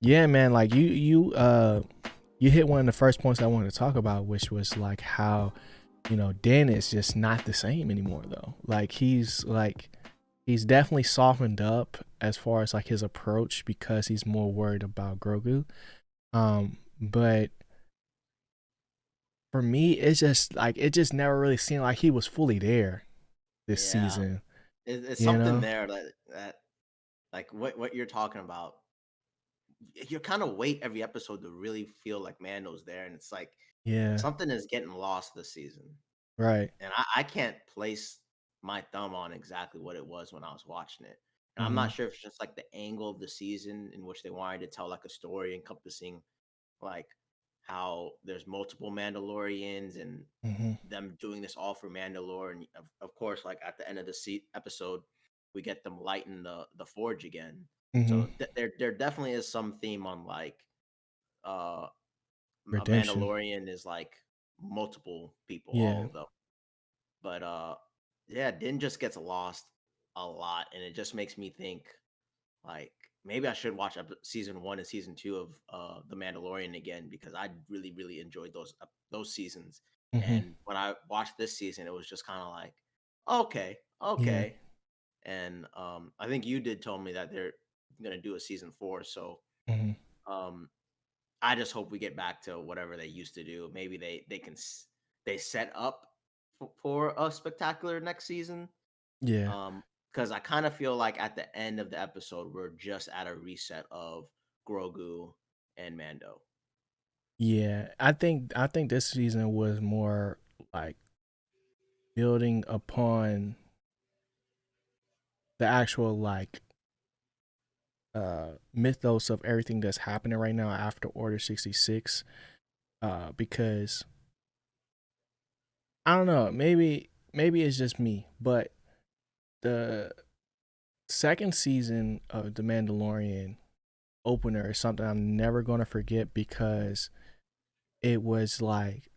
Yeah, man. Like you hit one of the first points I wanted to talk about, which was like how Den is just not the same anymore though. He's definitely softened up as far as like his approach because he's more worried about Grogu. But for me, it just never really seemed like he was fully there this Yeah, season. it's You something know? there that like what you're talking about. You kind of wait every episode to really feel like Mando's there, and it's like Yeah. something is getting lost this season, Right. and I can't place my thumb on exactly what it was when I was watching it. And I'm Mm-hmm. not sure if it's just like the angle of the season in which they wanted to tell like a story encompassing like how there's multiple Mandalorians and Mm-hmm. them doing this all for Mandalore, and of course, like at the end of the episode, we get them lighting the forge again. Mm-hmm. So there definitely is some theme on like uh a Redemption. Mandalorian is like multiple people, all Yeah. of them. But yeah, Din just gets lost a lot, and it just makes me think like maybe I should watch season 1 and season 2 of The Mandalorian again because I really really enjoyed those seasons. Mm-hmm. And when I watched this season, it was just kind of like, okay, Yeah. okay. And I think you did tell me that they're gonna do a season 4, so Mm-hmm. um, I just hope we get back to whatever they used to do. Maybe they set up for a spectacular next season. Yeah. Because I kind of feel like at the end of the episode, we're just at a reset of Grogu and Mando. Yeah. I think this season was more like building upon the actual like mythos of everything that's happening right now after Order 66. Because I don't know, maybe it's just me, but the second season of The Mandalorian opener is something I'm never gonna forget because it was like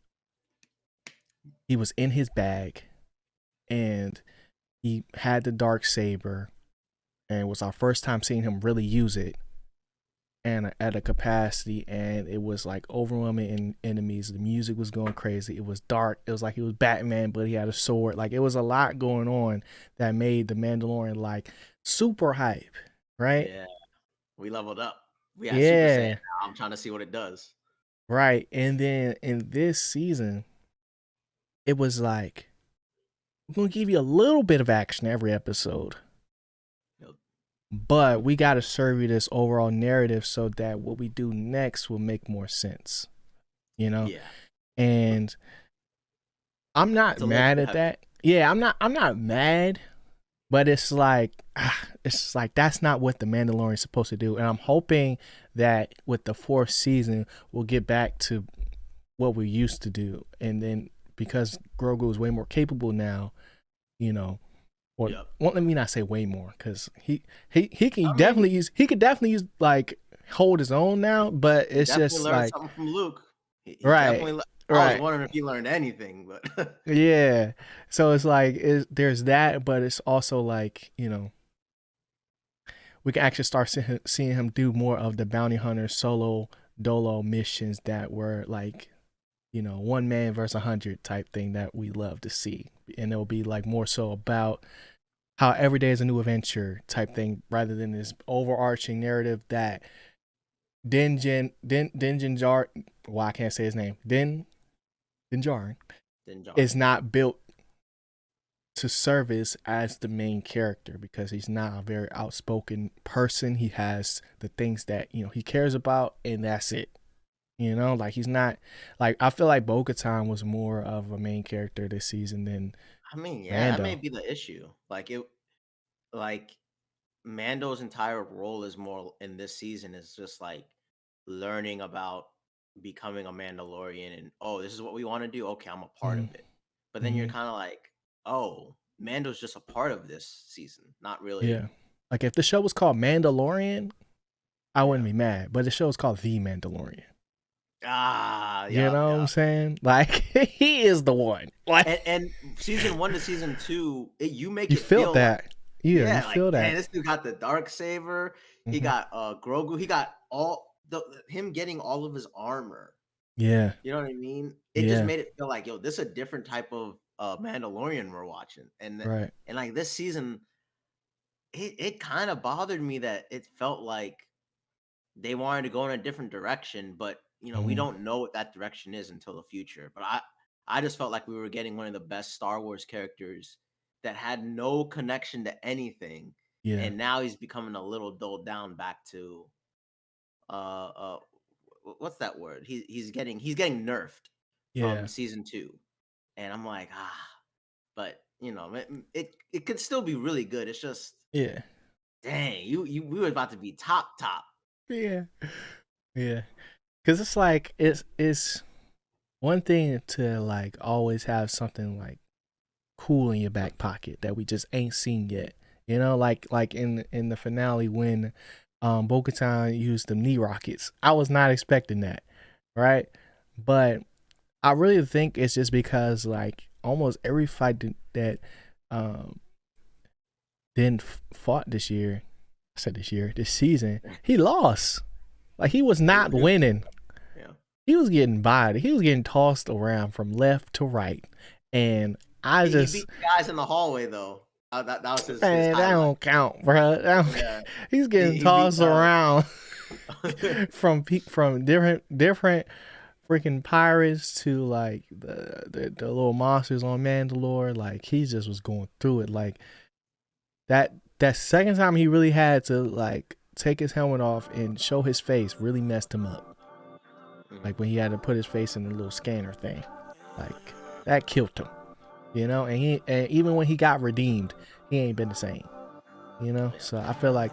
he was in his bag and he had the dark saber, and it was our first time seeing him really use it and at a capacity, and it was like overwhelming enemies. The music was going crazy. It was dark. It was like he was Batman, but he had a sword. Like it was a lot going on that made the Mandalorian like super hype, right? Yeah, we leveled up. We had Super Saiyan Yeah, now. I'm trying to see what it does. right. And then in this season, it was like we're gonna give you a little bit of action every episode, Yep. but we got to serve you this overall narrative so that what we do next will make more sense, you know? Yeah, And I'm not it's a little mad too at heavy. that. Yeah, I'm not mad, but it's like that's not what the Mandalorian is supposed to do. And I'm hoping that with the fourth season we'll get back to what we used to do. And then because Grogu is way more capable now, you know, or Yep. well, let me not say way more because he can I mean, definitely use like hold his own now, but he it's definitely just learned like something from Luke. He right, definitely. I was right. wondering if he learned anything, but Yeah. So it's like there's that, but it's also like, we can actually start seeing him do more of the bounty hunter solo dolo missions that were like, one man versus 100 type thing that we love to see. And it'll be like more so about how every day is a new adventure type thing rather than this overarching narrative that Din Jar, well, I can't say his name. Din Djarin then is Djarin. not built to service as the main character because he's not a very outspoken person. He has the things that he cares about, and that's it. Like he's not like I feel like Bo-Katan was more of a main character this season than I mean, yeah, that may Mando. be the issue. Like Mando's entire role is more in this season is just like learning about becoming a Mandalorian and oh, this is what we want to do. Okay, I'm a part Mm-hmm. of it. But then you're Mm-hmm. kind of like, oh, Mando's just a part of this season, not Yeah, really. like if the show was called Mandalorian, I wouldn't Yeah. be mad. But the show is called The Mandalorian. Ah, You yeah, know what yeah. I'm saying? Like he is the one. Like And season 1 to season 2, you make you it feel feel like that. Yeah, you yeah, like feel man, that. this dude got the dark saber. He Mm-hmm. got Grogu. He got all. him getting all of his armor. Yeah. You know what I mean? It just Yeah. made it feel like, yo, this is a different type of Mandalorian we're watching, Right. and like this season, it kind of bothered me that it felt like they wanted to go in a different direction, but we Hmm. don't know what that direction is until the future. But I just felt like we were getting one of the best Star Wars characters that had no connection to anything, Yeah. and now he's becoming a little dulled down back to uh uh what's that word? He's getting nerfed from Yeah. season 2. And I'm like, but it could still be really good. It's just, Yeah. dang, you we were about to be top. Yeah. Yeah. Because it's like it's one thing to like always have something like cool in your back pocket that we just ain't seen yet. Like in the finale when Bo-Katan used the knee rockets. I was not expecting that, right? But I really think it's just because like almost every fight that um Din fought this year, I said this season, he lost. Like he was not He was winning. yeah. He was getting bodied. He was getting tossed around from left to right, and I He just beat the guys in the hallway though. That was his man, that highlight. don't count, bro. Yeah, He's getting he beat tossed around the from different freaking pirates to like the little monsters on Mandalore. Like he just was going through it. Like that second time he really had to like take his helmet off and show his face really messed him up. Like when he had to put his face in the little scanner thing, like that killed him. And even when he got redeemed, he ain't been the same. So I feel like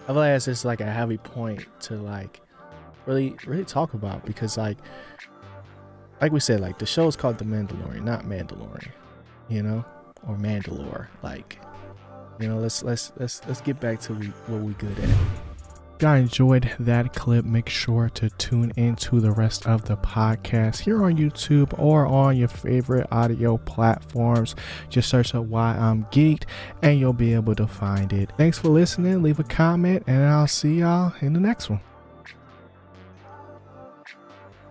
it's just like a heavy point to like really talk about, because like we said, like the show's called The Mandalorian, not Mandalorian, or Mandalore. Like, let's get back to what we good at. If you enjoyed that clip, make sure to tune into the rest of the podcast here on YouTube or on your favorite audio platforms. Just search up Why I'm Geeked and you'll be able to find it. Thanks for listening. Leave a comment and I'll see y'all in the next one.